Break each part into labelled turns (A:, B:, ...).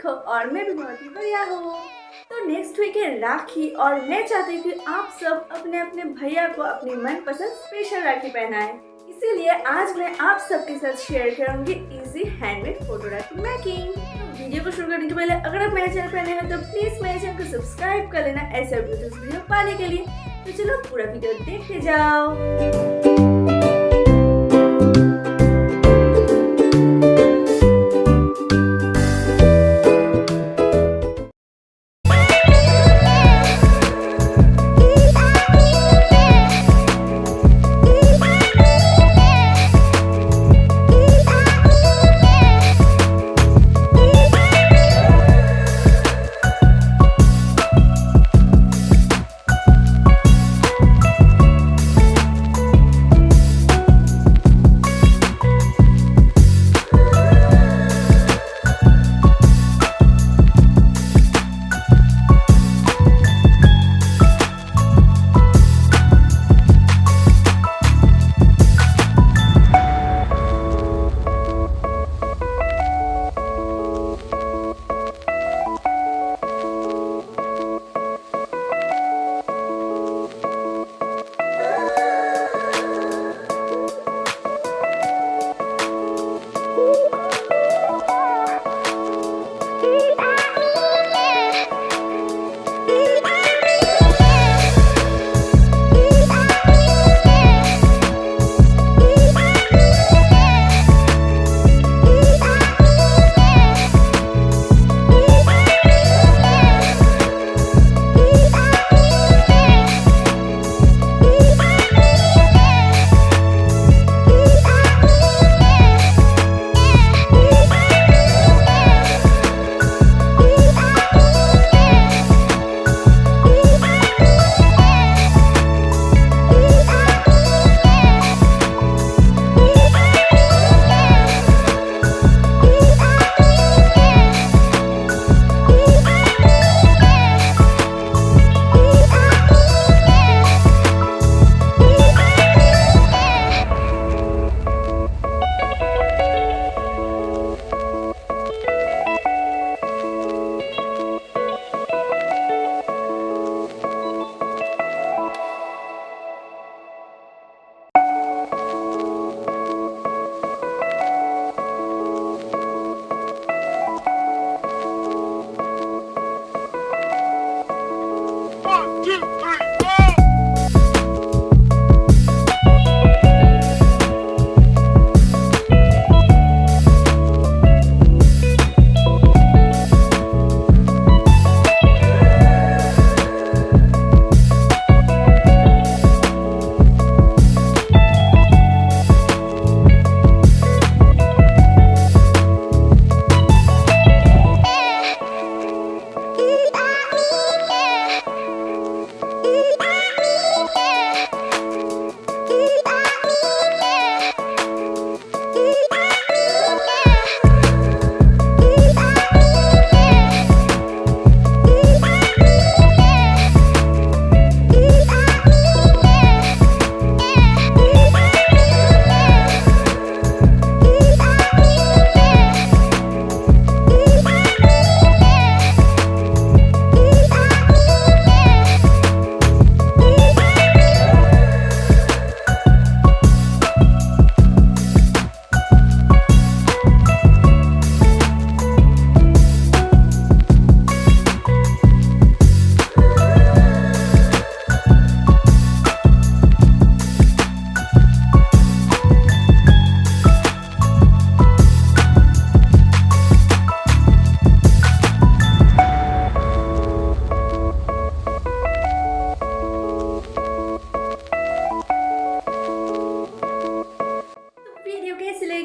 A: हो और मैं भी बहुत ही बढ़िया हूँ। तो नेक्स्ट वीक है राखी और मैं चाहती हूँ कि आप सब अपने अपने भैया को अपनी मनपसंद स्पेशल राखी पहनाएं। इसीलिए आज मैं आप सबके साथ शेयर करूंगी इजी हैंडमेड फोटो राखी मेकिंग। तो वीडियो को शुरू करने के पहले अगर आप मेरे चैनल पर नए हो तो प्लीज मेरे चैनल को सब्सक्राइब कर लेना ऐसे वीडियो पाने के लिए। तो चलो पूरा वीडियो देखते जाओ।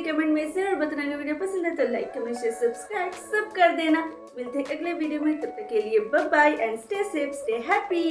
A: कमेंट में जरूर बताना। अगर वीडियो पसंद है तो लाइक कमेंट शेयर सब्सक्राइब सब कर देना। मिलते हैं अगले वीडियो में, तब तक के लिए bye bye and stay safe stay happy.